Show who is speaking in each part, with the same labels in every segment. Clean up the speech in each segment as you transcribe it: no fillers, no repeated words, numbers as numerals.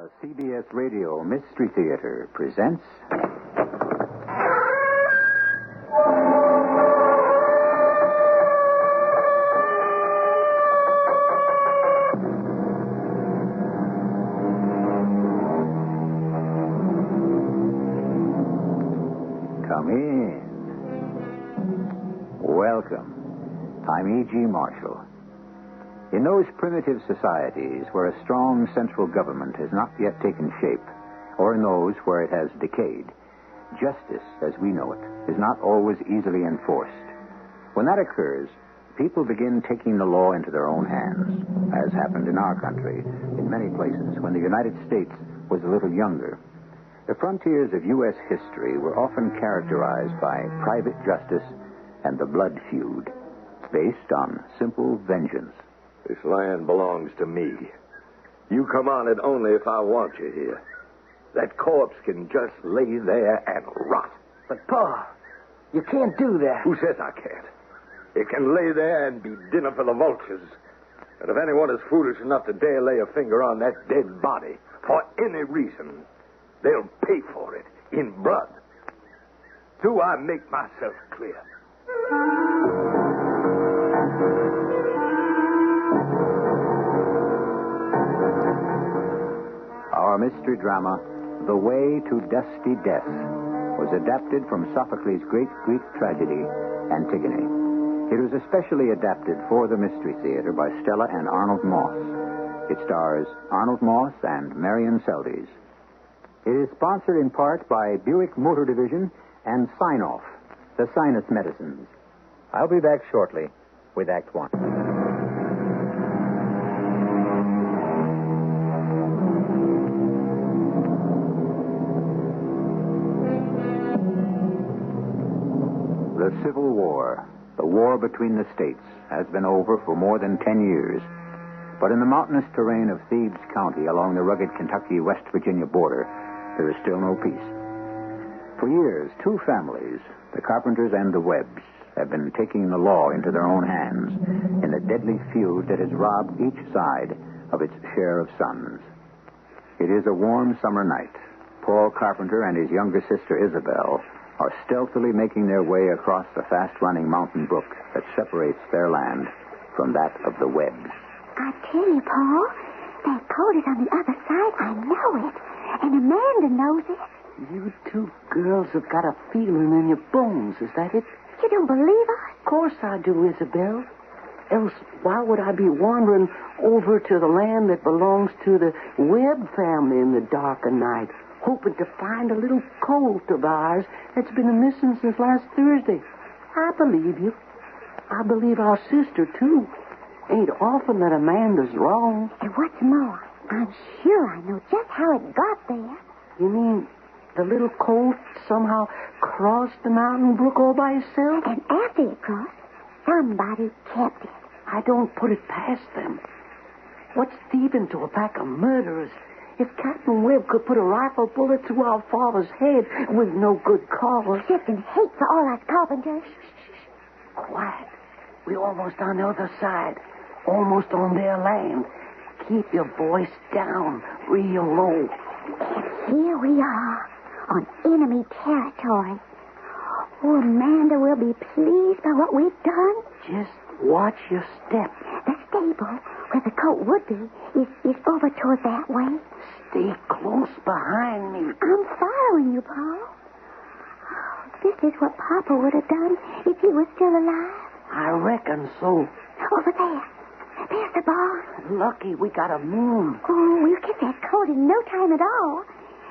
Speaker 1: The CBS Radio Mystery Theater presents... Come in. Welcome. I'm E.G. Marshall. In those primitive societies where a strong central government has not yet taken shape, or in those where it has decayed, justice, as we know it, is not always easily enforced. When that occurs, people begin taking the law into their own hands, as happened in our country, in many places, when the United States was a little younger. The frontiers of U.S. history were often characterized by private justice and the blood feud, based on simple vengeance.
Speaker 2: This land belongs to me. You come on it only if I want you here. That corpse can just lay there and rot.
Speaker 3: But, Pa, you can't do that.
Speaker 2: Who says I can't? It can lay there and be dinner for the vultures. And if anyone is foolish enough to dare lay a finger on that dead body for any reason, they'll pay for it in blood. Do I make myself clear?
Speaker 1: Our mystery drama, The Way to Dusty Death, was adapted from Sophocles' great Greek tragedy, Antigone. It was especially adapted for the Mystery Theater by Stella and Arnold Moss. It stars Arnold Moss and Marian Seldes. It is sponsored in part by Buick Motor Division and Sign-Off, the sinus medicines. I'll be back shortly with Act One. The Civil War, the war between the states, has been over for more than 10 years. But in the mountainous terrain of Thebes County along the rugged Kentucky-West Virginia border, there is still no peace. For years, two families, the Carpenters and the Webbs, have been taking the law into their own hands in a deadly feud that has robbed each side of its share of sons. It is a warm summer night. Paul Carpenter and his younger sister Isabel are stealthily making their way across the fast-running mountain brook that separates their land from that of the Webbs.
Speaker 4: I tell you, Paul, that coat is on the other side. I know it. And Amanda knows it.
Speaker 3: You two girls have got a feeling in your bones. Is that it?
Speaker 4: You don't believe us?
Speaker 3: Of course I do, Isabel. Else, why would I be wandering over to the land that belongs to the Webb family in the dark of night, hoping to find a little colt of ours that's been missing since last Thursday? I believe you. I believe our sister, too. Ain't often that Amanda's wrong.
Speaker 4: And what's more, I'm sure I know just how it got there.
Speaker 3: You mean the little colt somehow crossed the mountain brook all by itself?
Speaker 4: And after it crossed, somebody kept it.
Speaker 3: I don't put it past them. What's thieving to a pack of murderers? If Captain Webb could put a rifle bullet through our father's head with no good cause.
Speaker 4: Except in hate for all us carpenters.
Speaker 3: Quiet. We're almost on the other side. Almost on their land. Keep your voice down, real low.
Speaker 4: And here we are, on enemy territory. Oh, Amanda will be pleased by what we've done.
Speaker 3: Just watch your step.
Speaker 4: The stable, where the coat would be, is over toward that way.
Speaker 3: Stay close behind me.
Speaker 4: I'm following you, Paul. Oh, this is what Papa would have done if he was still alive.
Speaker 3: I reckon so.
Speaker 4: Over there. There's the barn.
Speaker 3: Lucky we got a moon.
Speaker 4: Oh, we'll get that coat in no time at all.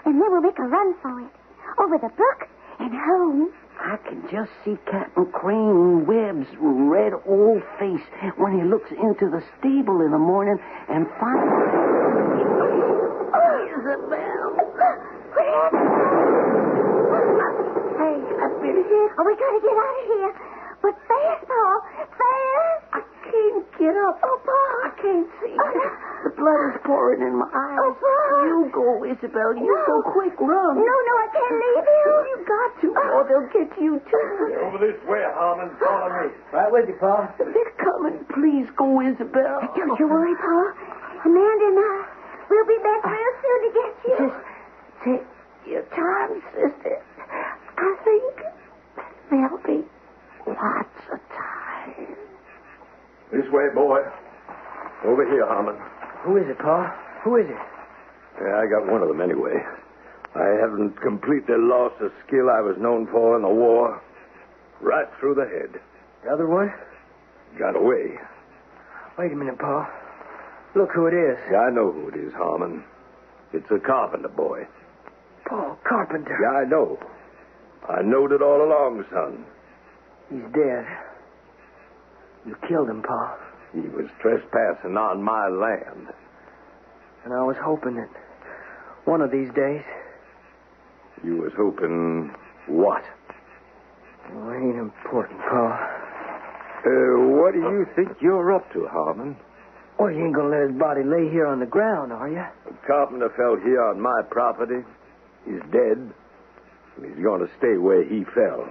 Speaker 4: And then we'll make a run for it. Over the brook and home.
Speaker 3: I can just see Captain Crane Webb's red old face when he looks into the stable in the morning and finds... Isabel!
Speaker 4: What happened?
Speaker 3: Hey, I've been hit.
Speaker 4: Oh, we gotta get out of here. But fast, Paul. Fast.
Speaker 3: I can't get up.
Speaker 4: Oh, Paul.
Speaker 3: I can't see. The blood is pouring in my eyes.
Speaker 4: Oh, Paul.
Speaker 3: You go, Isabel. You go quick. Run.
Speaker 4: No, I can't leave you.
Speaker 3: You got to, or they'll get you, too.
Speaker 2: Over this way, Harmon. Follow me.
Speaker 5: Right with you, Paul.
Speaker 3: They're coming. Please go, Isabel.
Speaker 4: Don't you worry, Paul. Amanda and I, we'll be back real soon to get
Speaker 2: here, Harmon.
Speaker 5: Who is it, Pa? Who is it?
Speaker 2: Yeah, I got one of them anyway. I haven't completely lost the skill I was known for in the war. Right through the head.
Speaker 5: The other one?
Speaker 2: Got away.
Speaker 5: Wait a minute, Pa. Look who it is.
Speaker 2: Yeah, I know who it is, Harmon. It's a carpenter boy.
Speaker 5: Paul Carpenter.
Speaker 2: Yeah, I know. I knowed it all along, son.
Speaker 5: He's dead. You killed him, Pa.
Speaker 2: He was trespassing on my land.
Speaker 5: And I was hoping that one of these days...
Speaker 2: You was hoping what?
Speaker 5: Well, it ain't important, Pa.
Speaker 2: What do you think you're up to, Harmon?
Speaker 5: Well, you ain't gonna let his body lay here on the ground, are you?
Speaker 2: The carpenter fell here on my property. He's dead. And he's going to stay where he fell.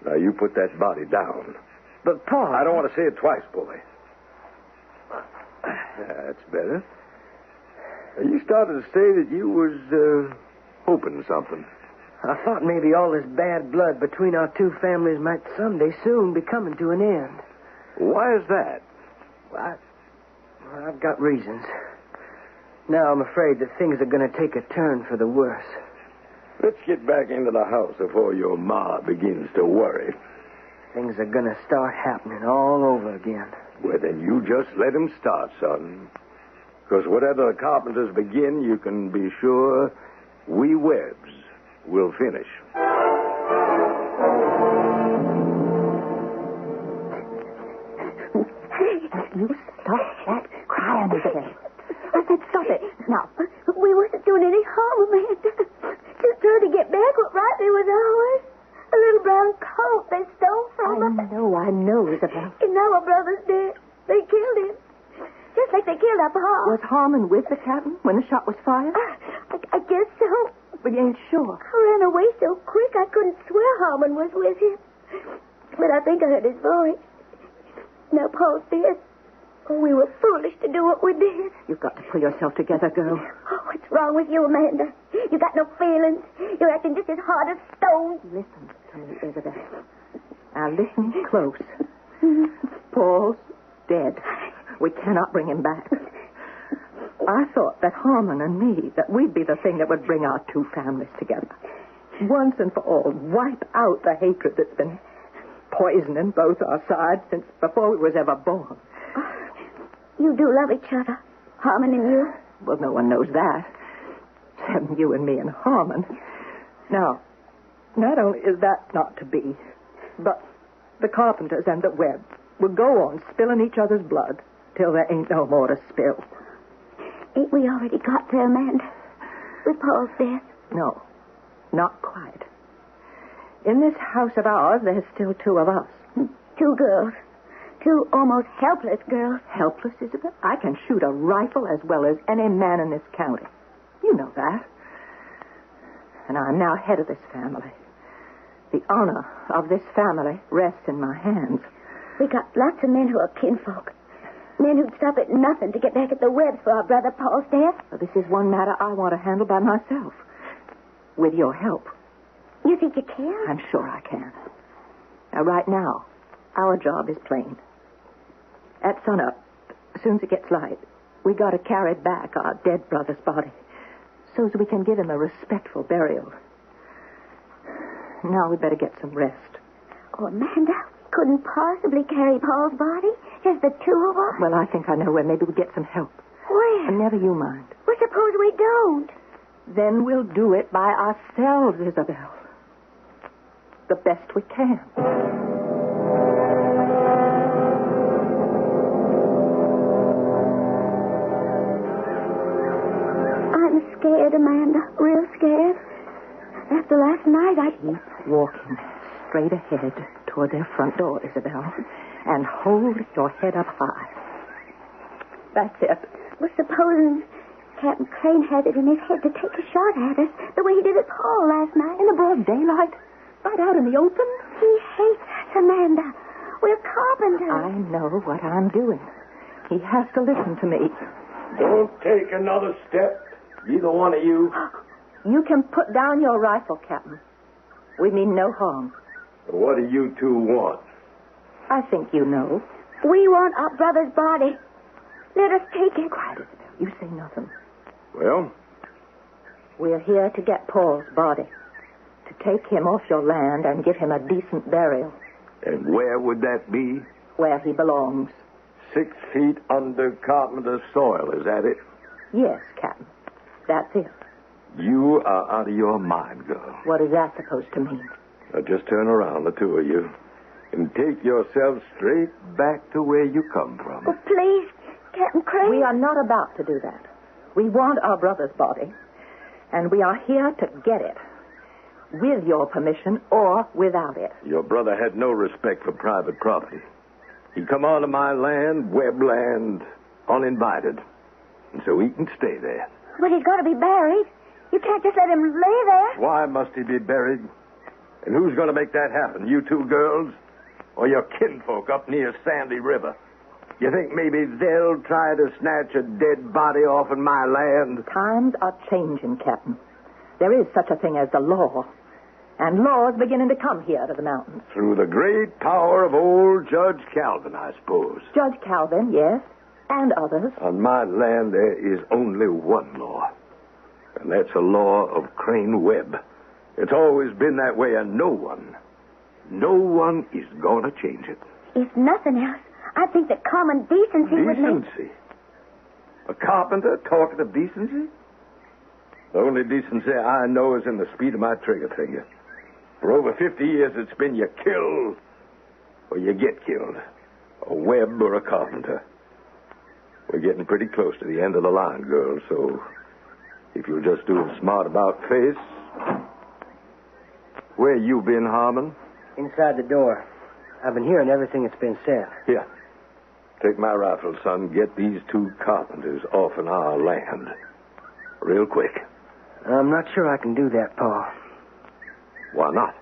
Speaker 2: Now, you put that body down.
Speaker 5: But, Pa...
Speaker 2: I don't want to say it twice, boy. That's better. You started to say that you was hoping something.
Speaker 5: I thought maybe all this bad blood between our two families might someday soon be coming to an end.
Speaker 2: Why is that?
Speaker 5: Well, I've got reasons. Now I'm afraid that things are going to take a turn for the worse.
Speaker 2: Let's get back into the house before your ma begins to worry.
Speaker 5: Things are going to start happening all over again.
Speaker 2: Well, then you just let him start, son. Because whatever the carpenters begin, you can be sure we Webbs will finish.
Speaker 4: You stop that crying, Isabel. I said stop it. Now. We wasn't doing any harm, Amanda. Just trying to get back what rightly was ours. A little brown coat they stole from us.
Speaker 6: I know, Isabel.
Speaker 4: And now our brother's dead. They killed him. Just like they killed our pa.
Speaker 6: Was Harmon with the captain when the shot was fired?
Speaker 4: I guess so.
Speaker 6: But you ain't sure.
Speaker 4: I ran away so quick I couldn't swear Harmon was with him. But I think I heard his voice. Now Paul's dead. Oh, we were foolish to do what we did.
Speaker 6: You've got to pull yourself together, girl.
Speaker 4: Oh, what's wrong with you, Amanda? You got no feelings. You're acting just as hard as stone.
Speaker 6: Listen to me, Isabel. Now listen close. Paul's dead. We cannot bring him back. I thought that Harmon and me, that we'd be the thing that would bring our two families together. Once and for all, wipe out the hatred that's been poisoning both our sides since before we was ever born.
Speaker 4: You do love each other, Harmon and you.
Speaker 6: Well, no one knows that. Except you and me and Harmon. Now, not only is that not to be, but the Carpenters and the Webbs will go on spilling each other's blood till there ain't no more to spill.
Speaker 4: Ain't we already got there, Amanda? With Paul's death?
Speaker 6: No, not quite. In this house of ours, there's still two of us.
Speaker 4: Two girls. Two almost helpless girls.
Speaker 6: Helpless, Isabel? I can shoot a rifle as well as any man in this county. You know that. And I'm now head of this family. The honor of this family rests in my hands.
Speaker 4: We got lots of men who are kinfolk. Men who'd stop at nothing to get back at the Webbs for our brother Paul's death.
Speaker 6: Well, this is one matter I want to handle by myself. With your help.
Speaker 4: You think you can?
Speaker 6: I'm sure I can. Now, right now, our job is plain. At sunup, as soon as it gets light, we got to carry back our dead brother's body so as we can give him a respectful burial. Now we better get some rest.
Speaker 4: Oh, Amanda, we couldn't possibly carry Paul's body. Just the two of us.
Speaker 6: Well, I think I know where maybe we'll get some help.
Speaker 4: Where?
Speaker 6: And never you mind.
Speaker 4: Well, suppose we don't.
Speaker 6: Then we'll do it by ourselves, Isabel. The best we can.
Speaker 4: I'm scared, Amanda. Real scared. After last night, I...
Speaker 6: Keep walking straight ahead toward their front door, Isabel. And hold your head up high. That's it.
Speaker 4: Well, supposing Captain Crane had it in his head to take a shot at us the way he did at Paul last night.
Speaker 6: In the broad daylight? Right out in the open?
Speaker 4: He hates us, Amanda. We're carpenters.
Speaker 6: I know what I'm doing. He has to listen to me.
Speaker 2: Don't take another step, either one of you.
Speaker 6: You can put down your rifle, Captain. We mean no harm.
Speaker 2: What do you two want?
Speaker 6: I think you know.
Speaker 4: We want our brother's body. Let us take it.
Speaker 6: Quiet, Isabel. You say nothing.
Speaker 2: Well?
Speaker 6: We're here to get Paul's body, to take him off your land and give him a decent burial.
Speaker 2: And where would that be?
Speaker 6: Where he belongs.
Speaker 2: 6 feet under Carpenter's soil, is that it?
Speaker 6: Yes, Captain. That's it.
Speaker 2: You are out of your mind, girl.
Speaker 6: What is that supposed to mean?
Speaker 2: Now just turn around, the two of you, and take yourselves straight back to where you come from.
Speaker 4: Oh, please, Captain Crane.
Speaker 6: We are not about to do that. We want our brother's body, and we are here to get it. With your permission or without it.
Speaker 2: Your brother had no respect for private property. He come onto my land, Webb land, uninvited. And so he can stay there.
Speaker 4: But he's got to be buried. You can't just let him lay there.
Speaker 2: Why must he be buried? And who's going to make that happen? You two girls? Or your kinfolk up near Sandy River? You think maybe they'll try to snatch a dead body off in my land?
Speaker 6: Times are changing, Captain. There is such a thing as the law. And law is beginning to come here to the mountains.
Speaker 2: Through the great power of old Judge Calvin, I suppose.
Speaker 6: Judge Calvin, yes, and others.
Speaker 2: On my land, there is only one law. And that's a law of Crane Webb. It's always been that way, and no one is going to change it.
Speaker 4: If nothing else, I think that common decency would make...
Speaker 2: Decency? A carpenter talking of decency? The only decency I know is in the speed of my trigger finger. For over 50 years, it's been you kill or you get killed. A Webb or a carpenter. We're getting pretty close to the end of the line, girls, so if you'll just do a smart about face. Where you been, Harmon?
Speaker 5: Inside the door. I've been hearing everything that's been said.
Speaker 2: Here. Take my rifle, son. Get these 2 carpenters off in our land. Real quick.
Speaker 5: I'm not sure I can do that, Pa.
Speaker 2: Why not?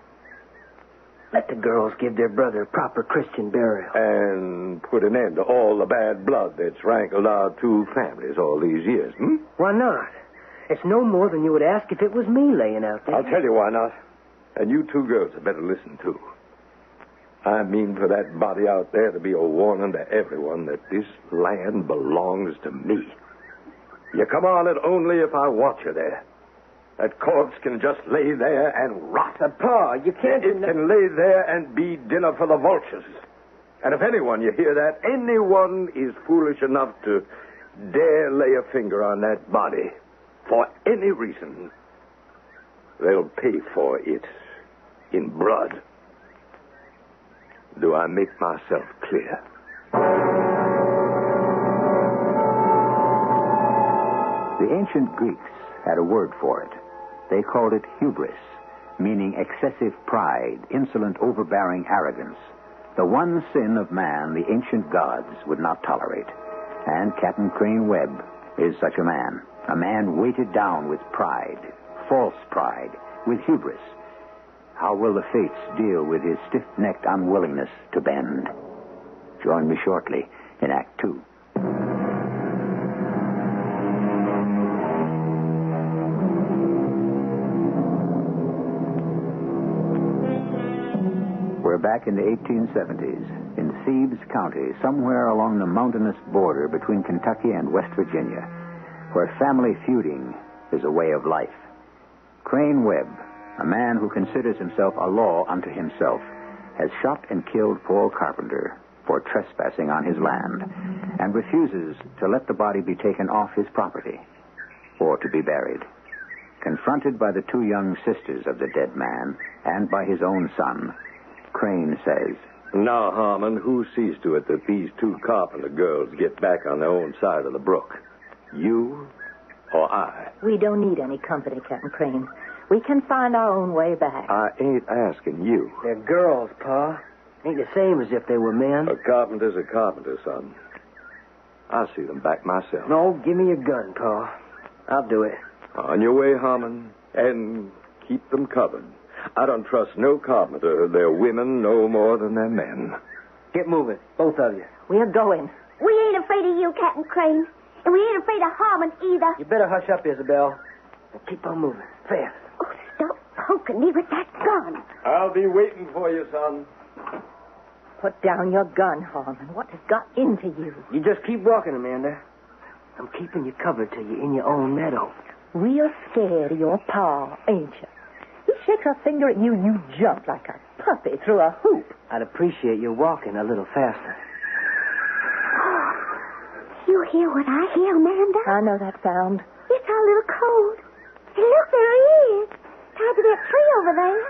Speaker 5: Let the girls give their brother proper Christian burial.
Speaker 2: And put an end to all the bad blood that's rankled our 2 families all these years, hmm?
Speaker 5: Why not? It's no more than you would ask if it was me laying out there.
Speaker 2: I'll tell you why not. And you 2 girls had better listen, too. I mean for that body out there to be a warning to everyone that this land belongs to me. You come on it only if I want you there. That corpse can just lay there and rot.
Speaker 5: Pa, you can't...
Speaker 2: It can lay there and be dinner for the vultures. And if anyone, you hear that, anyone is foolish enough to dare lay a finger on that body for any reason, they'll pay for it in blood. Do I make myself clear?
Speaker 1: The ancient Greeks had a word for it. They called it hubris, meaning excessive pride, insolent, overbearing arrogance. The one sin of man the ancient gods would not tolerate. And Captain Crane Webb is such a man weighted down with pride, false pride, with hubris. How will the fates deal with his stiff-necked unwillingness to bend? Join me shortly in Act 2. We're back in the 1870s, in Thebes County, somewhere along the mountainous border between Kentucky and West Virginia, where family feuding is a way of life. Crane Webb, a man who considers himself a law unto himself, has shot and killed Paul Carpenter for trespassing on his land and refuses to let the body be taken off his property or to be buried. Confronted by the 2 young sisters of the dead man and by his own son, Crane says,
Speaker 2: Now, Harmon, who sees to it that these 2 carpenter girls get back on their own side of the brook? You or I?
Speaker 6: We don't need any company, Captain Crane. We can find our own way back.
Speaker 2: I ain't asking you.
Speaker 5: They're girls, Pa. Ain't the same as if they were men.
Speaker 2: A carpenter's a carpenter, son. I'll see them back myself.
Speaker 5: No, give me your gun, Pa. I'll do it.
Speaker 2: On your way, Harmon, and keep them covered. I don't trust no carpenter, their women, no more than their men.
Speaker 5: Get moving, both of you.
Speaker 6: We're going.
Speaker 4: We ain't afraid of you, Captain Crane. And we ain't afraid of Harmon either.
Speaker 5: You better hush up, Isabel. And keep on moving. Fast.
Speaker 4: Oh, stop poking me with that gun.
Speaker 2: I'll be waiting for you, son.
Speaker 6: Put down your gun, Harmon. What has got into you?
Speaker 5: You just keep walking, Amanda. I'm keeping you covered till you're in your own meadow.
Speaker 6: Real scared of your pa, ain't you? He shakes a finger at you, you jump like a puppy through a hoop.
Speaker 5: I'd appreciate you walking a little faster.
Speaker 4: You hear what I hear, Amanda?
Speaker 6: I know that sound.
Speaker 4: It's our little colt. Hey, look, there he is. Tied to that tree over there.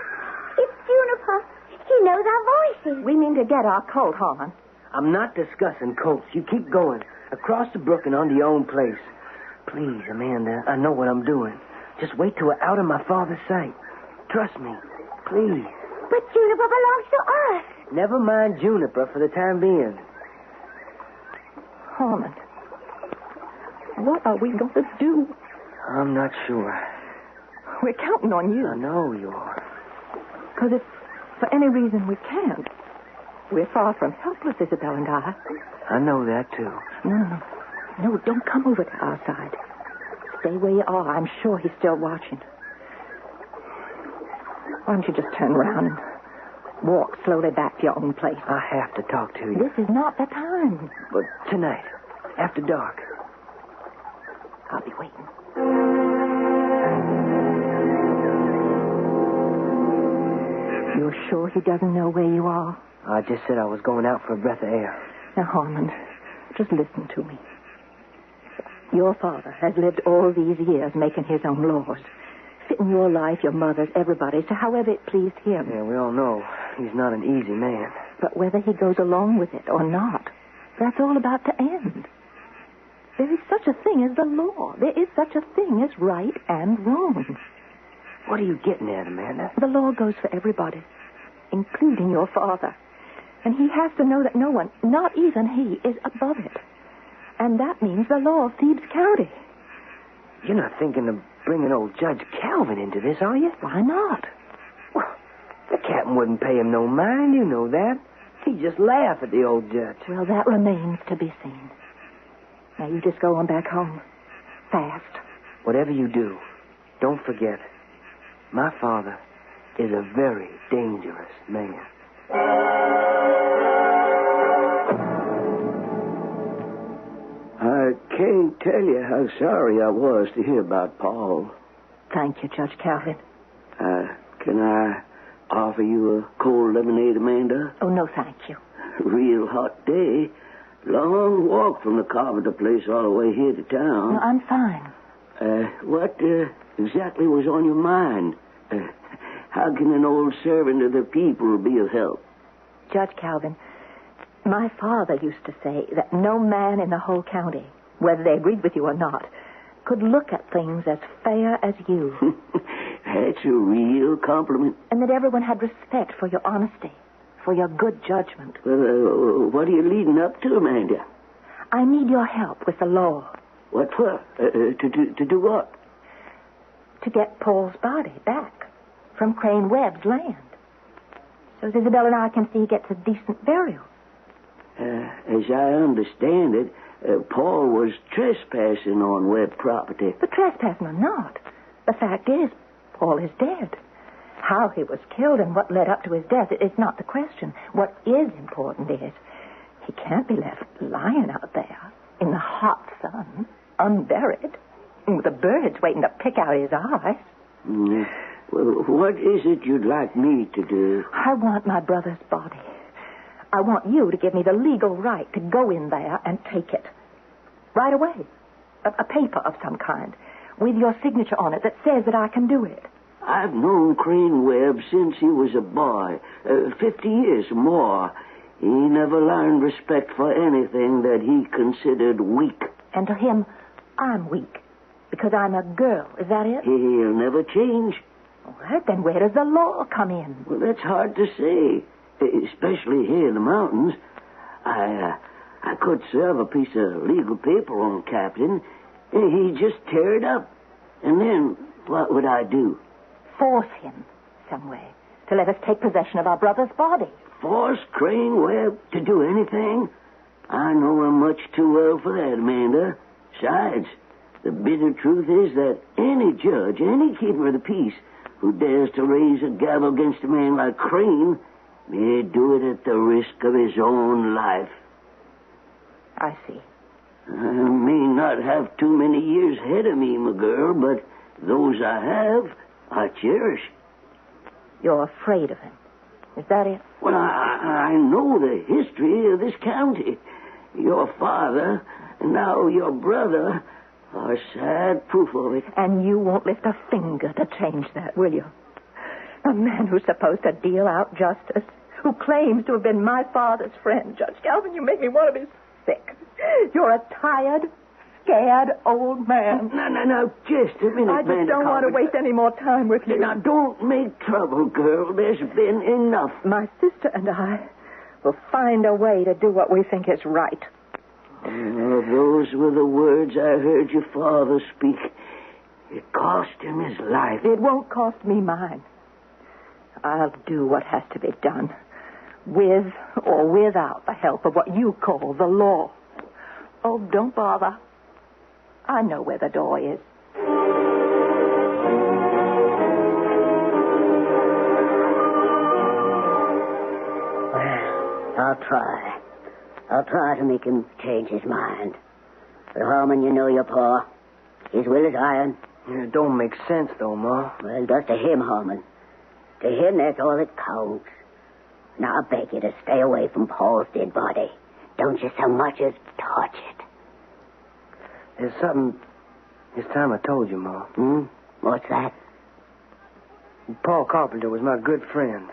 Speaker 4: It's Juniper. He knows our voices.
Speaker 6: We mean to get our colt, Harmon.
Speaker 5: I'm not discussing colts. You keep going. Across the brook and on to your own place. Please, Amanda, I know what I'm doing. Just wait till we're out of my father's sight. Trust me. Please.
Speaker 4: But Juniper belongs to us.
Speaker 5: Never mind Juniper for the time being.
Speaker 6: Harmon, what are we going to do?
Speaker 5: I'm not sure.
Speaker 6: We're counting on you.
Speaker 5: I know you are.
Speaker 6: Because if for any reason we can't, we're far from helpless, Isabel and I.
Speaker 5: I know that, too.
Speaker 6: No, don't come over to our side. Stay where you are. I'm sure he's still watching. Why don't you just turn around and walk slowly back to your own place?
Speaker 5: I have to talk to you.
Speaker 6: This is not the time.
Speaker 5: But tonight, after dark.
Speaker 6: I'll be waiting. You're sure he doesn't know where you are?
Speaker 5: I just said I was going out for a breath of air.
Speaker 6: Now, Harmon, just listen to me. Your father has lived all these years making his own laws, fitting your life, your mother's, everybody's, to however it pleased him.
Speaker 5: Yeah, we all know he's not an easy man.
Speaker 6: But whether he goes along with it or not, that's all about to end. There is such a thing as the law. There is such a thing as right and wrong.
Speaker 5: What are you getting at, Amanda?
Speaker 6: The law goes for everybody, including your father. And he has to know that no one, not even he, is above it. And that means the law of Thebes County.
Speaker 5: You're not thinking of bringing old Judge Calvin into this, are you?
Speaker 6: Why not?
Speaker 5: Well, the captain wouldn't pay him no mind, you know that. He'd just laugh at the old judge.
Speaker 6: Well, that remains to be seen. Now, you just go on back home. Fast.
Speaker 5: Whatever you do, don't forget, my father is a very dangerous man.
Speaker 7: I can't tell you how sorry I was to hear about Paul.
Speaker 6: Thank you, Judge Calvin.
Speaker 7: Can I offer you a cold lemonade, Amanda?
Speaker 6: Oh, no, thank you.
Speaker 7: Real hot day. Long walk from the Carpenter place all the way here to town.
Speaker 6: No, I'm fine.
Speaker 7: What exactly was on your mind? How can an old servant of the people be of help?
Speaker 6: Judge Calvin, my father used to say that no man in the whole county, whether they agreed with you or not, could look at things as fair as you.
Speaker 7: That's a real compliment.
Speaker 6: And that everyone had respect for your honesty, for your good judgment.
Speaker 7: What are you leading up to, Amanda?
Speaker 6: I need your help with the law.
Speaker 7: What for? To do what?
Speaker 6: To get Paul's body back from Crane Webb's land. So Isabel and I can see he gets a decent burial.
Speaker 7: As I understand it, Paul was trespassing on Webb property.
Speaker 6: But trespassing or not, the fact is, Paul is dead. How he was killed and what led up to his death is not the question. What is important is he can't be left lying out there in the hot sun, unburied, with the birds waiting to pick out his eyes.
Speaker 7: Well, what is it you'd like me to do?
Speaker 6: I want my brother's body. I want you to give me the legal right to go in there and take it. Right away. A paper of some kind with your signature on it that says that I can do it.
Speaker 7: I've known Crane Webb since he was a boy, 50 years or more. He never learned respect for anything that he considered weak.
Speaker 6: And to him, I'm weak because I'm a girl. Is that it?
Speaker 7: He'll never change.
Speaker 6: All right, then where does the law come in?
Speaker 7: Well, that's hard to say, especially here in the mountains. I could serve a piece of legal paper on Captain. He'd just tear it up. And then what would I do?
Speaker 6: Force him some way to let us take possession of our brother's body.
Speaker 7: Force Crane Webb to do anything? I know him much too well for that, Amanda. Besides, the bitter truth is that any judge, any keeper of the peace who dares to raise a gavel against a man like Crane may do it at the risk of his own life.
Speaker 6: I see.
Speaker 7: I may not have too many years ahead of me, my girl, but those I have, I cherish.
Speaker 6: You're afraid of him. Is that it?
Speaker 7: Well, I know the history of this county. Your father, and now your brother, are sad proof of it.
Speaker 6: And you won't lift a finger to change that, will you? A man who's supposed to deal out justice, who claims to have been my father's friend. Judge Calvin, you make me want to be sick. You're a tired, scared old man.
Speaker 7: No, just a minute,
Speaker 6: I just don't want to waste any more time with you.
Speaker 7: Now, don't make trouble, girl. There's been enough.
Speaker 6: My sister and I will find a way to do what we think is right.
Speaker 7: Those were the words I heard your father speak. It cost him his life.
Speaker 6: It won't cost me mine. I'll do what has to be done, with or without the help of what you call the law. Oh, don't bother. I know where the door is.
Speaker 8: Well, I'll try to make him change his mind. But, Harmon, you know your pa. His will is iron.
Speaker 5: It don't make sense, though, Ma.
Speaker 8: Well, just to him, Harmon. To him, that's all that counts. Now, I beg you to stay away from Paul's dead body. Don't you so much as touch it.
Speaker 5: There's something this time I told you, Ma.
Speaker 8: What's that?
Speaker 5: Paul Carpenter was my good friend.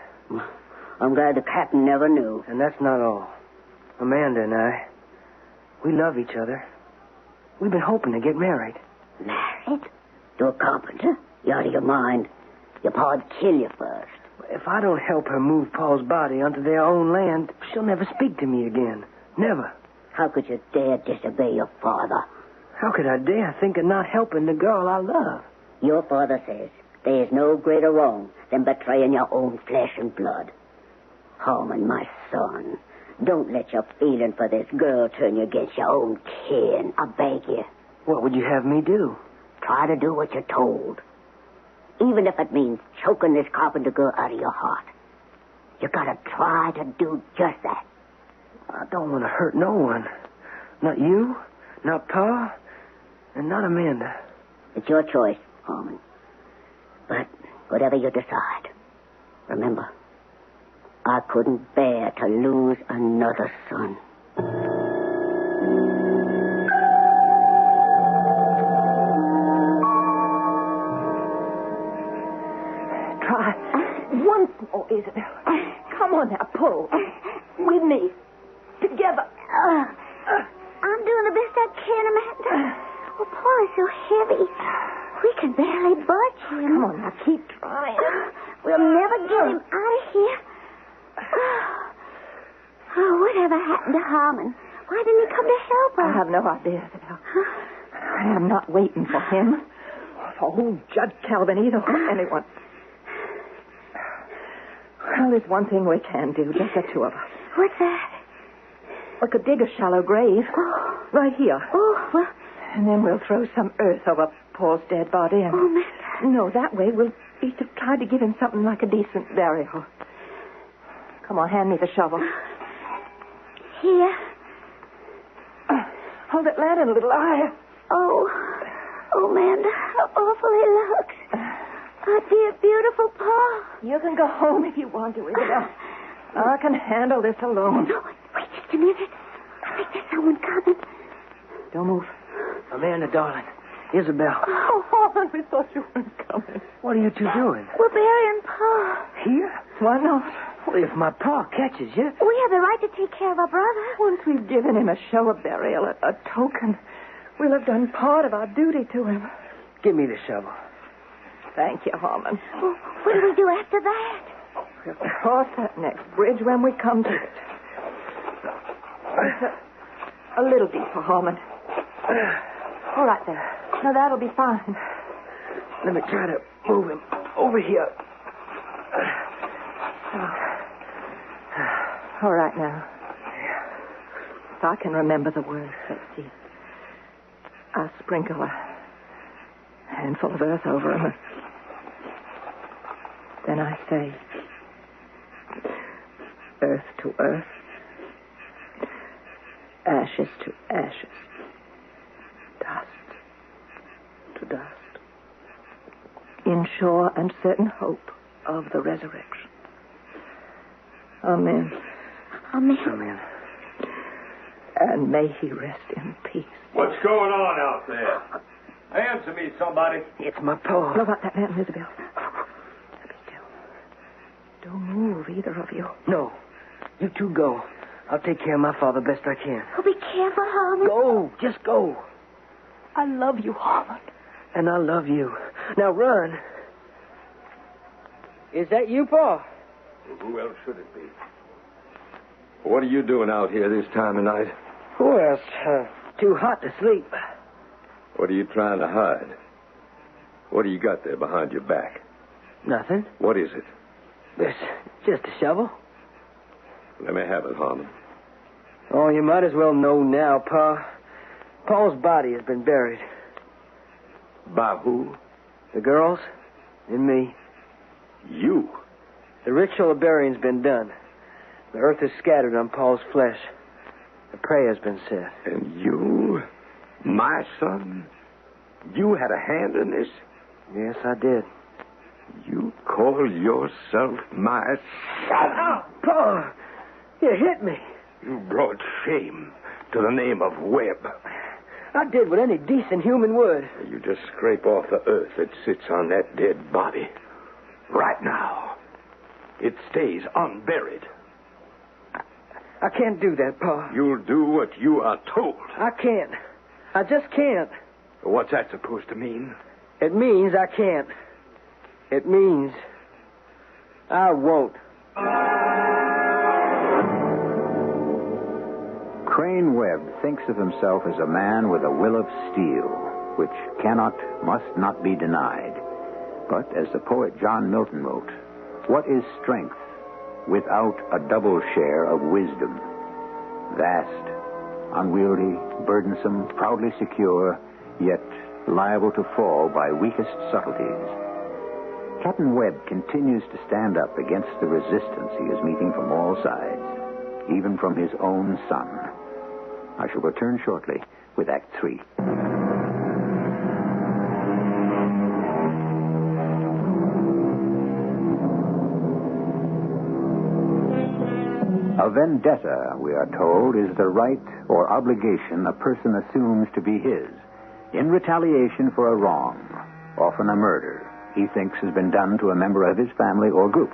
Speaker 8: I'm glad the captain never knew.
Speaker 5: And that's not all. Amanda and I, we love each other. We've been hoping to get married.
Speaker 8: Married? To a carpenter? You're out of your mind. Your pa'd kill you first.
Speaker 5: If I don't help her move Paul's body onto their own land, she'll never speak to me again. Never.
Speaker 8: How could you dare disobey your father?
Speaker 5: How could I dare think of not helping the girl I love?
Speaker 8: Your father says there is no greater wrong than betraying your own flesh and blood. Harmon, my son, don't let your feeling for this girl turn you against your own kin. I beg you.
Speaker 5: What would you have me do?
Speaker 8: Try to do what you're told. Even if it means choking this carpenter girl out of your heart. You gotta try to do just that.
Speaker 5: I don't want to hurt no one. Not you, not Pa, and not Amanda.
Speaker 8: It's your choice, Harmon. But whatever you decide, remember, I couldn't bear to lose another son.
Speaker 6: Try once more, Isabel. Come on now, pull. With me. Together.
Speaker 4: I'm doing the best I can, Amanda. Oh, Paul is so heavy. We can barely budge him.
Speaker 6: Come on now, keep trying.
Speaker 4: We'll never get him out of here. Oh, whatever happened to Harmon? Why didn't he come to help us?
Speaker 6: I have no idea, Isabel. I am not waiting for him, or for old Judge Calvin either, or anyone. Well, there's one thing we can do, just the two of us.
Speaker 4: What's that?
Speaker 6: We could dig a shallow grave right here.
Speaker 4: Oh, well...
Speaker 6: And then we'll throw some earth over Paul's dead body and...
Speaker 4: Oh, Mack.
Speaker 6: No, that way we'll be to try to give him something like a decent burial. Come on, hand me the shovel.
Speaker 4: Here.
Speaker 6: Hold that lantern a little higher.
Speaker 4: Oh, Amanda, how awful he looks. Oh, dear, beautiful Paul.
Speaker 6: You can go home if you want to, Isabel. I can handle this alone.
Speaker 4: No, wait just a minute. I think there's someone coming.
Speaker 6: Don't move.
Speaker 5: Amanda, darling. Isabel.
Speaker 6: Oh, we thought you weren't coming.
Speaker 5: What are you two doing?
Speaker 4: We're burying Paul.
Speaker 5: Here?
Speaker 6: Why not?
Speaker 5: Well, if my pa catches you...
Speaker 4: We have the right to take care of our brother.
Speaker 6: Once we've given him a show of burial, a token, we'll have done part of our duty to him.
Speaker 5: Give me the shovel.
Speaker 6: Thank you, Harmon.
Speaker 4: Well, what do we do after that?
Speaker 6: We'll cross that next bridge when we come to it. It's a little deeper, Harmon. All right, then. Now, that'll be fine.
Speaker 5: Let me try to move him over here.
Speaker 6: All right, now. If I can remember the words, let's see. I'll sprinkle a handful of earth over him. Then I say, earth to earth, ashes to ashes, dust to dust, in sure and certain hope of the resurrection. Amen.
Speaker 4: Amen.
Speaker 5: Amen.
Speaker 6: And may he rest in peace.
Speaker 2: What's going on out there? Answer me, somebody.
Speaker 5: It's my paw.
Speaker 6: Blow out that lamp, Isabel. Be still. Don't move, either of you.
Speaker 5: No. You two go. I'll take care of my father best I can.
Speaker 4: Oh, be careful, Harmon.
Speaker 5: Go. Just go.
Speaker 6: I love you, Harmon.
Speaker 5: And I love you. Now run. Is that you, Pa?
Speaker 2: Who else should it be? What are you doing out here this time of night?
Speaker 5: Well, it's too hot to sleep.
Speaker 2: What are you trying to hide? What do you got there behind your back?
Speaker 5: Nothing.
Speaker 2: What is it?
Speaker 5: It's just a shovel.
Speaker 2: Let me have it, Harmon.
Speaker 5: Oh, you might as well know now, Pa. Paul's body has been buried.
Speaker 2: By who?
Speaker 5: The girls and me.
Speaker 2: You?
Speaker 5: The ritual of burying's been done. The earth is scattered on Paul's flesh. The prayer's been said.
Speaker 2: And you, my son, you had a hand in this?
Speaker 5: Yes, I did.
Speaker 2: You call yourself my son?
Speaker 5: Oh, Pa! You hit me.
Speaker 2: You brought shame to the name of Webb.
Speaker 5: I did what any decent human would.
Speaker 2: You just scrape off the earth that sits on that dead body. Right now. It stays unburied.
Speaker 5: I can't do that, Pa.
Speaker 2: You'll do what you are told.
Speaker 5: I can't. I just can't.
Speaker 2: What's that supposed to mean?
Speaker 5: It means I can't. It means I won't.
Speaker 1: Crane Webb thinks of himself as a man with a will of steel, which cannot, must not be denied. But as the poet John Milton wrote, what is strength without a double share of wisdom? Vast, unwieldy, burdensome, proudly secure, yet liable to fall by weakest subtleties. Captain Webb continues to stand up against the resistance he is meeting from all sides, even from his own son. I shall return shortly with Act 3. A vendetta, we are told, is the right or obligation a person assumes to be his in retaliation for a wrong, often a murder, he thinks has been done to a member of his family or group.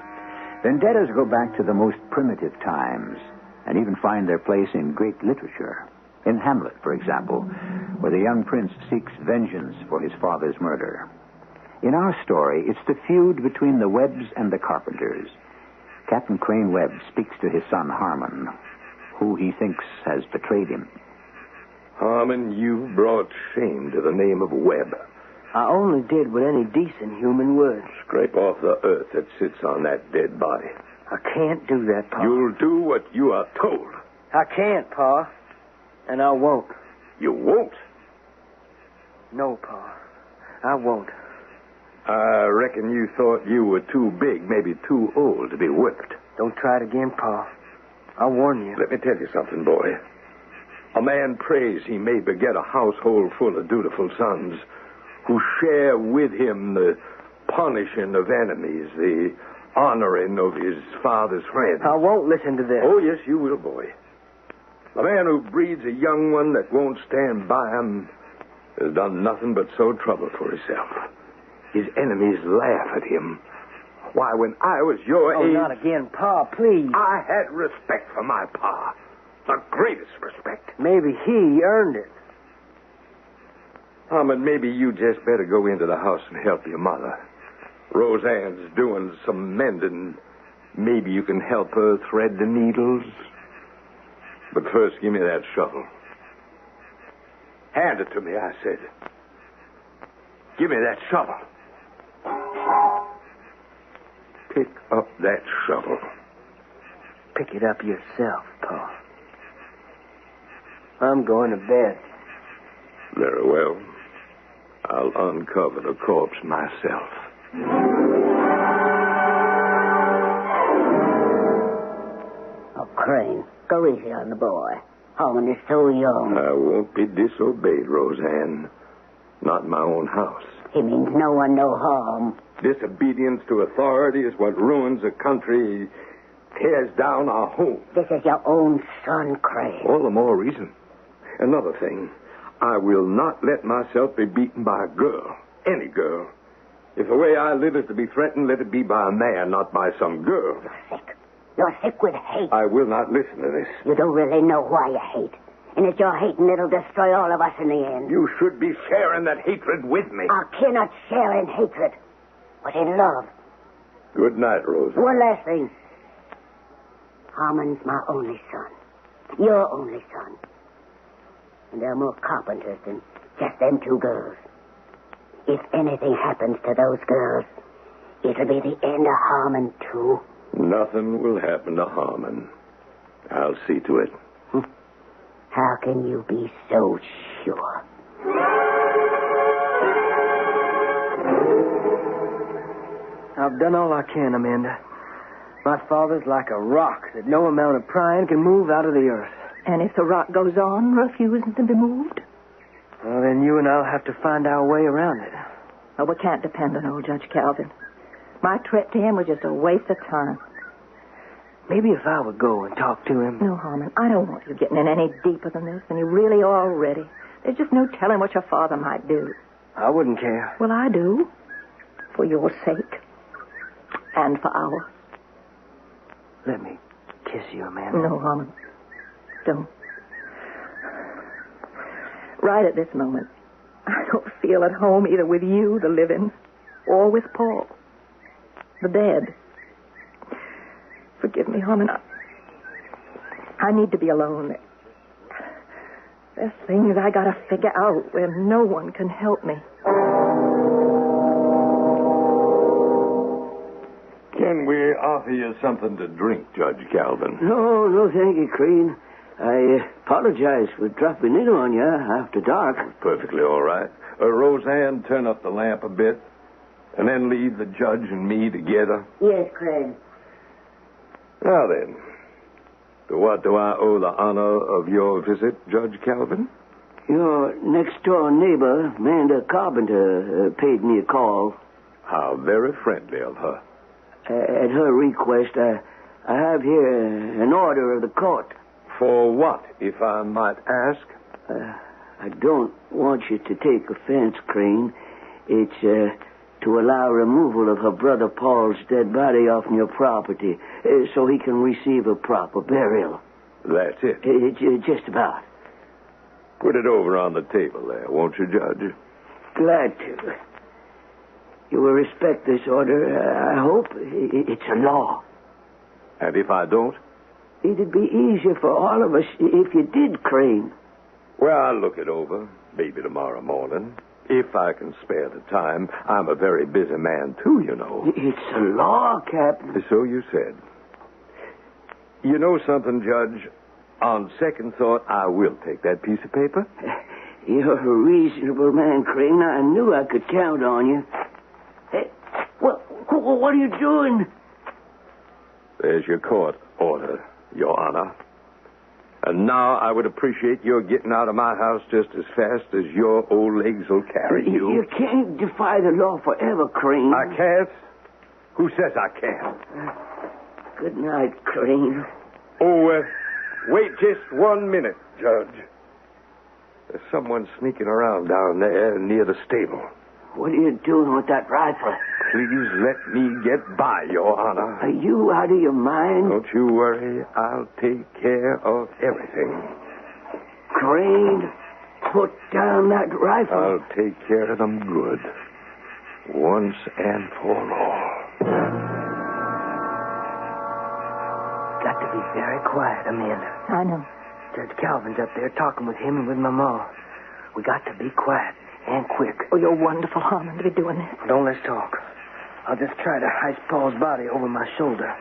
Speaker 1: Vendettas go back to the most primitive times and even find their place in great literature. In Hamlet, for example, where the young prince seeks vengeance for his father's murder. In our story, it's the feud between the Webbs and the Carpenters. Captain Crane Webb speaks to his son, Harmon, who he thinks has betrayed him.
Speaker 2: Harmon, you brought shame to the name of Webb.
Speaker 5: I only did what any decent human would.
Speaker 2: Scrape off the earth that sits on that dead body.
Speaker 5: I can't do that, Pa.
Speaker 2: You'll do what you are told.
Speaker 5: I can't, Pa. And I won't.
Speaker 2: You won't?
Speaker 5: No, Pa. I won't.
Speaker 2: I reckon you thought you were too big, maybe too old to be whipped.
Speaker 5: Don't try it again, Pa. I'll warn you.
Speaker 2: Let me tell you something, boy. A man prays he may beget a household full of dutiful sons who share with him the punishing of enemies, the honoring of his father's friends.
Speaker 5: I won't listen to this.
Speaker 2: Oh, yes, you will, boy. A man who breeds a young one that won't stand by him has done nothing but sow trouble for himself. His enemies laugh at him. Why, when I was your age...
Speaker 5: Oh, not again, Pa, please.
Speaker 2: I had respect for my pa. The greatest respect.
Speaker 5: Maybe he earned it.
Speaker 2: Harmon, maybe you just better go into the house and help your mother. Roseanne's doing some mending. Maybe you can help her thread the needles. But first, give me that shovel. Hand it to me, I said. Give me that shovel. Pick up that shovel.
Speaker 5: Pick it up yourself, Pa. I'm going to bed.
Speaker 2: Very well. I'll uncover the corpse myself.
Speaker 8: Oh, Crane, go easy on the boy. Harmon is so young.
Speaker 2: I won't be disobeyed, Roseanne. Not in my own house.
Speaker 8: He means no one no harm.
Speaker 2: Disobedience to authority is what ruins a country, tears down our home.
Speaker 8: This is your own son, Crane.
Speaker 2: All the more reason. Another thing, I will not let myself be beaten by a girl. Any girl. If the way I live is to be threatened, let it be by a man, not by some girl.
Speaker 8: You're sick. You're sick with hate.
Speaker 2: I will not listen to this.
Speaker 8: You don't really know why you hate. And it's your hating that'll destroy all of us in the end.
Speaker 2: You should be sharing that hatred with me.
Speaker 8: I cannot share in hatred, but in love.
Speaker 2: Good night, Rosa.
Speaker 8: One last thing. Harmon's my only son. Your only son. And there are more carpenters than just them two girls. If anything happens to those girls, it'll be the end of Harmon, too.
Speaker 2: Nothing will happen to Harmon. I'll see to it.
Speaker 8: How can you be so sure?
Speaker 5: I've done all I can, Amanda. My father's like a rock that no amount of prying can move out of the earth.
Speaker 6: And if the rock goes on, refusing to be moved?
Speaker 5: Well, then you and I'll have to find our way around it.
Speaker 6: Well, we can't depend on old Judge Calvin. My trip to him was just a waste of time.
Speaker 5: Maybe if I would go and talk to him.
Speaker 6: No, Harmon, I don't want you getting in any deeper than this than you really are already. There's just no telling what your father might do.
Speaker 5: I wouldn't care.
Speaker 6: Well, I do. For your sake. And for ours.
Speaker 5: Let me kiss you, Amanda.
Speaker 6: No, Harmon. Don't. Right at this moment, I don't feel at home either with you, the living, or with Paul, the dead. Forgive me, Harmon. I need to be alone. There's things I gotta figure out where no one can help me.
Speaker 2: Can we offer you something to drink, Judge Calvin?
Speaker 7: No, thank you, Crane. I apologize for dropping in on you after dark.
Speaker 2: Perfectly all right. Roseanne, turn up the lamp a bit, and then leave the judge and me together.
Speaker 8: Yes, Crane.
Speaker 2: Now then, to what do I owe the honor of your visit, Judge Calvin?
Speaker 7: Your next-door neighbor, Amanda Carpenter, paid me a call.
Speaker 2: How very friendly of her.
Speaker 7: At her request, I have here an order of the court.
Speaker 2: For what, if I might ask?
Speaker 7: I don't want you to take offense, Crane. It's to allow removal of her brother Paul's dead body off your property so he can receive a proper burial.
Speaker 2: That's it.
Speaker 7: Just about.
Speaker 2: Put it over on the table there, won't you, Judge?
Speaker 7: Glad to. You will respect this order, I hope. It's a law.
Speaker 2: And if I don't?
Speaker 7: It'd be easier for all of us if you did, Crane.
Speaker 2: Well, I'll look it over, maybe tomorrow morning. If I can spare the time. I'm a very busy man, too, you know.
Speaker 7: It's a law, Captain.
Speaker 2: So you said. You know something, Judge? On second thought, I will take that piece of paper.
Speaker 7: You're a reasonable man, Crane. I knew I could count on you. Hey, what are you doing?
Speaker 2: There's your court order, Your Honor. And now I would appreciate your getting out of my house just as fast as your old legs will carry you.
Speaker 7: You can't defy the law forever, Crane.
Speaker 2: I can't? Who says I can't?
Speaker 7: Good night, Crane.
Speaker 2: Oh, wait just 1 minute, Judge. There's someone sneaking around down there near the stable.
Speaker 7: What are you doing with that rifle?
Speaker 2: Please let me get by, Your Honor.
Speaker 7: Are you out of your mind?
Speaker 2: Don't you worry. I'll take care of everything.
Speaker 7: Crane, put down that rifle.
Speaker 2: I'll take care of them good. Once and for all.
Speaker 5: Got to be very quiet, Amanda.
Speaker 6: I know.
Speaker 5: Judge Calvin's up there talking with him and with my ma. We got to be quiet and quick.
Speaker 6: Oh, you're wonderful, Harmon, to be doing this.
Speaker 5: Don't let's talk. I'll just try to hoist Paul's body over my shoulder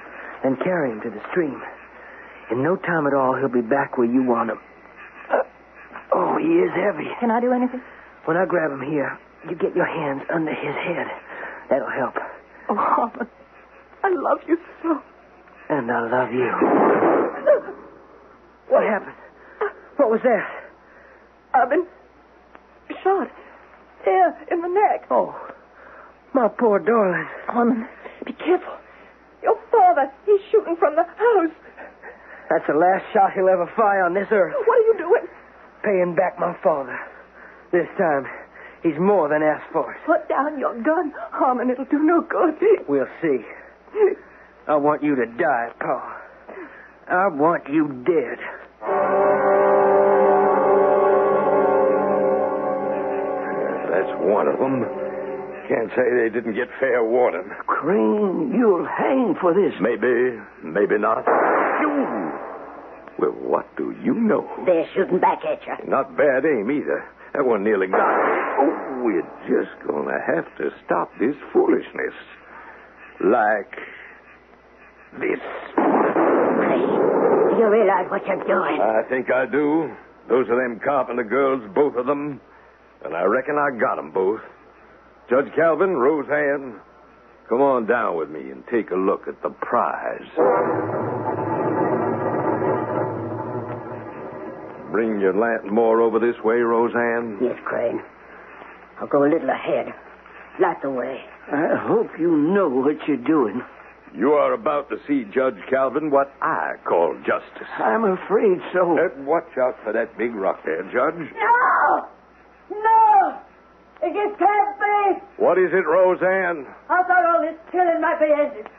Speaker 5: and carry him to the stream. In no time at all, he'll be back where you want him. Oh, he is heavy.
Speaker 6: Can I do anything?
Speaker 5: When I grab him here, you get your hands under his head. That'll help.
Speaker 6: Oh, Harmon, I love you so.
Speaker 5: And I love you. What happened? What was that?
Speaker 6: I've been shot. Here, in the neck.
Speaker 5: Oh, my poor darling.
Speaker 6: Harmon, be careful. Your father, he's shooting from the house.
Speaker 5: That's the last shot he'll ever fire on this earth.
Speaker 6: What are you doing?
Speaker 5: Paying back my father. This time, he's more than asked for it.
Speaker 6: Put down your gun, Harmon. It'll do no good.
Speaker 5: We'll see. I want you to die, Pa. I want you dead.
Speaker 2: That's one of them. Can't say they didn't get fair warning.
Speaker 7: Crane, you'll hang for this.
Speaker 2: Maybe, maybe not. You! Well, what do you know?
Speaker 8: They're shooting back at you.
Speaker 2: Not bad aim either. That one nearly got me. Oh, we're just gonna have to stop this foolishness. Like this.
Speaker 8: Do you realize what you're doing?
Speaker 2: I think I do. Those are them carpenter girls, both of them. And I reckon I got them both. Judge Calvin, Roseanne, come on down with me and take a look at the prize. Bring your lantern more over this way, Roseanne.
Speaker 8: Yes, Crane. I'll go a little ahead. Light the way.
Speaker 7: I hope you know what you're doing.
Speaker 2: You are about to see, Judge Calvin, what I call justice.
Speaker 7: I'm afraid so.
Speaker 2: Watch out for that big rock there, Judge.
Speaker 8: No! No! It just can't be!
Speaker 2: What is it, Roseanne?
Speaker 8: I thought all this killing might be ended.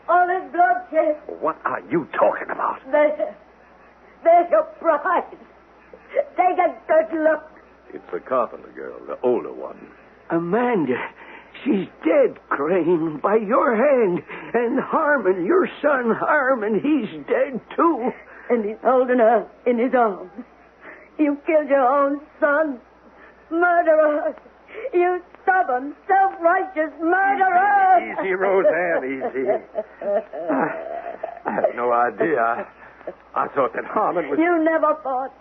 Speaker 8: All this bloodshed.
Speaker 2: What are you talking about?
Speaker 8: There's your prize. Take a good look.
Speaker 2: It's the carpenter girl, the older one.
Speaker 7: Amanda, she's dead, Crane, by your hand. And Harmon, your son Harmon, he's dead too.
Speaker 8: And he's holding her in his arms. You killed your own son. Murderer. You stubborn, self-righteous murderer.
Speaker 2: Easy, Roseanne, easy. I had no idea. I thought that Harmon was...
Speaker 8: You never thought.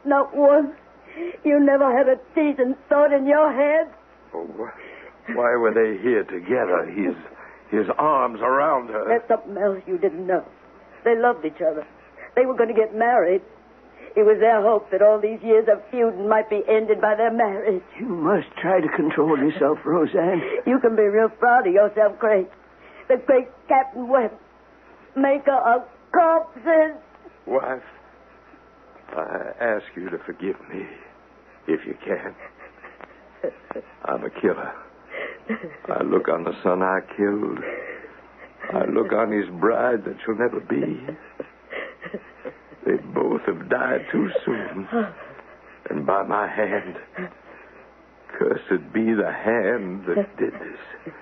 Speaker 8: Not once. You never had a decent thought in your head.
Speaker 2: Oh, why were they here together? His arms around her.
Speaker 8: There's something else you didn't know. They loved each other. They were going to get married. It was their hope that all these years of feuding might be ended by their marriage.
Speaker 7: You must try to control yourself, Roseanne.
Speaker 8: You can be real proud of yourself, Craig. The great Captain Webb, maker of corpses.
Speaker 2: Wife, I ask you to forgive me, if you can. I'm a killer. I look on the son I killed. I look on his bride that shall never be. They both have died too soon. And by my hand. Cursed be the hand that did this.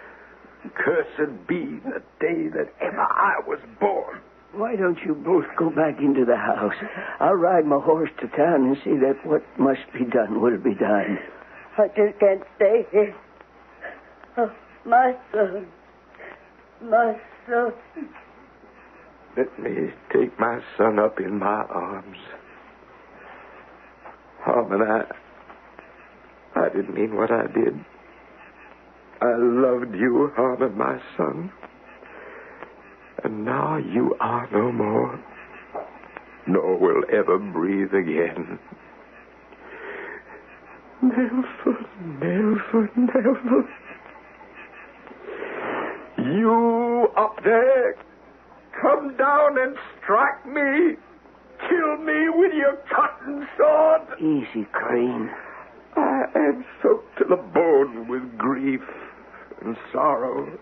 Speaker 2: Cursed be the day that ever I was born.
Speaker 7: Why don't you both go back into the house? I'll ride my horse to town and see that what must be done will be done.
Speaker 8: I just can't stay here. Oh, my son. My son.
Speaker 2: Let me take my son up in my arms. Harmon, I didn't mean what I did. I loved you, Harmon, my son. And now you are no more, nor will ever breathe again. Never, never, never. You up there, come down and strike me. Kill me with your cotton sword.
Speaker 7: Easy, Crane.
Speaker 2: I am soaked to the bone with grief and sorrow.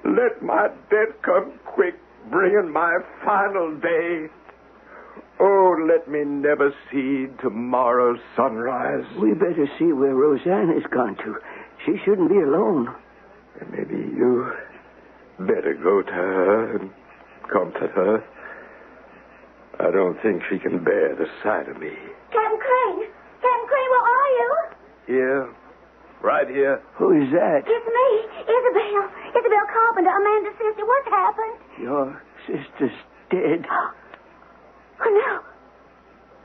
Speaker 2: Let my death come quick, bringing my final day. Oh, let me never see tomorrow's sunrise.
Speaker 7: We better see where Roseanne has gone to. She shouldn't be alone.
Speaker 2: And maybe you better go to her and comfort her. I don't think she can bear the sight of me.
Speaker 4: Captain Crane! Captain Crane, where are you?
Speaker 2: Here, right here.
Speaker 7: Who is that?
Speaker 4: It's me, Isabel. Isabel Carpenter, Amanda's sister. What's happened?
Speaker 7: Your sister's dead.
Speaker 4: Oh, no.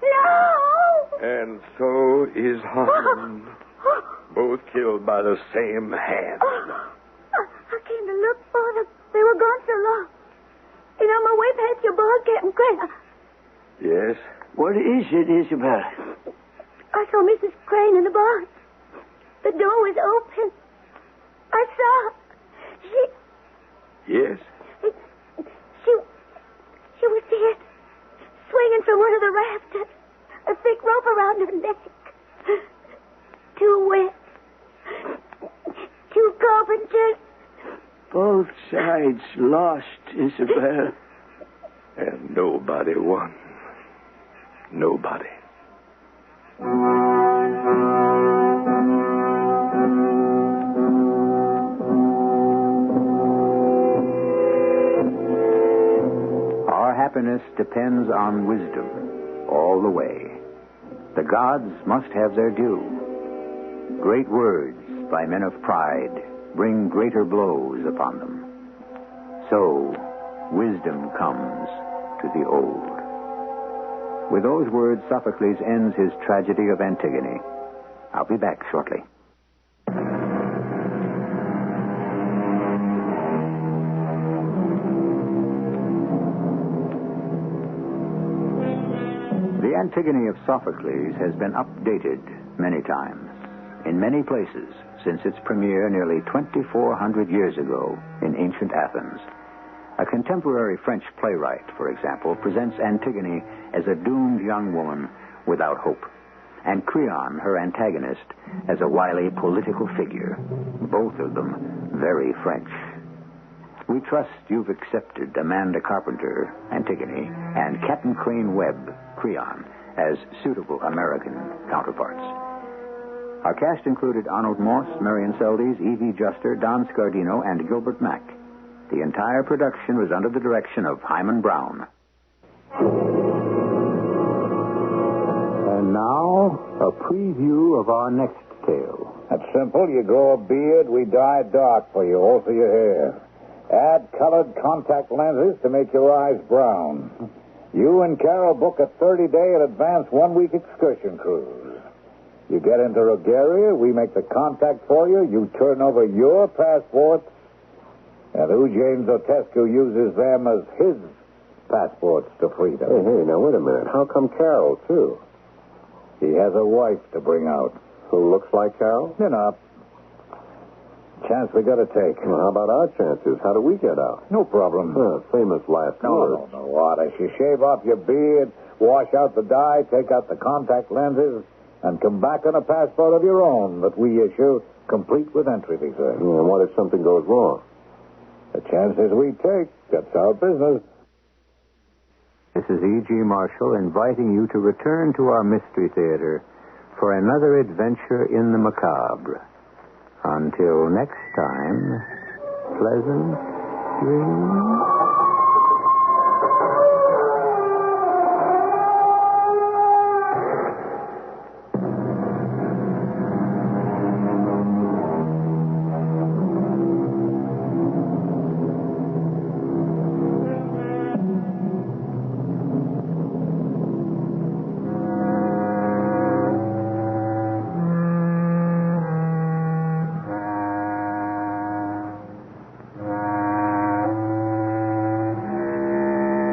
Speaker 4: No!
Speaker 2: And so is Harmon. Both killed by the same hand.
Speaker 4: I came to look for them. They were gone so long. And on my way way past your barn, Captain Crane.
Speaker 2: Yes?
Speaker 7: What is it, Isabel?
Speaker 4: I saw Mrs. Crane in the barn. The door was open. I saw her.
Speaker 2: Yes?
Speaker 4: She was dead, swinging from one of the rafters, a thick rope around her neck. Too wet. 2 carpenters.
Speaker 7: Both sides lost, Isabel.
Speaker 2: And nobody won. Nobody.
Speaker 1: Our happiness depends on wisdom all the way. The gods must have their due. Great words by men of pride bring greater blows upon them. So, wisdom comes to the old. With those words, Sophocles ends his tragedy of Antigone. I'll be back shortly. The Antigone of Sophocles has been updated many times, in many places, since its premiere nearly 2,400 years ago in ancient Athens. A contemporary French playwright, for example, presents Antigone as a doomed young woman without hope, and Creon, her antagonist, as a wily political figure, both of them very French. We trust you've accepted Amanda Carpenter, Antigone, and Captain Crane Webb, Creon, as suitable American counterparts. Our cast included Arnold Moss, Marian Seldes, Evie Juster, Don Scardino, and Gilbert Mack. The entire production was under the direction of Hyman Brown. And now, a preview of our next tale.
Speaker 9: That's simple. You grow a beard, we dye it dark for you, alter your hair. Add colored contact lenses to make your eyes brown. You and Carol book a 30-day in advance 1-week excursion cruise. You get into Bulgaria, we make the contact for you, you turn over your passports, and Eugene Zotescu uses them as his passports to freedom.
Speaker 10: Hey, now wait a minute. How come Carol, too?
Speaker 9: He has a wife to bring out.
Speaker 10: Who looks like Carol?
Speaker 9: Enough. Chance we gotta take.
Speaker 10: Well, how about our chances? How do we get out?
Speaker 9: No problem.
Speaker 10: Famous last words.
Speaker 9: No, Otis. You shave off your beard, wash out the dye, take out the contact lenses, and come back on a passport of your own that we issue, complete with entry visa.
Speaker 10: And what if something goes wrong?
Speaker 9: The chances we take, that's our business.
Speaker 1: This is E.G. Marshall inviting you to return to our Mystery Theater for another adventure in the macabre. Until next time, pleasant dreams.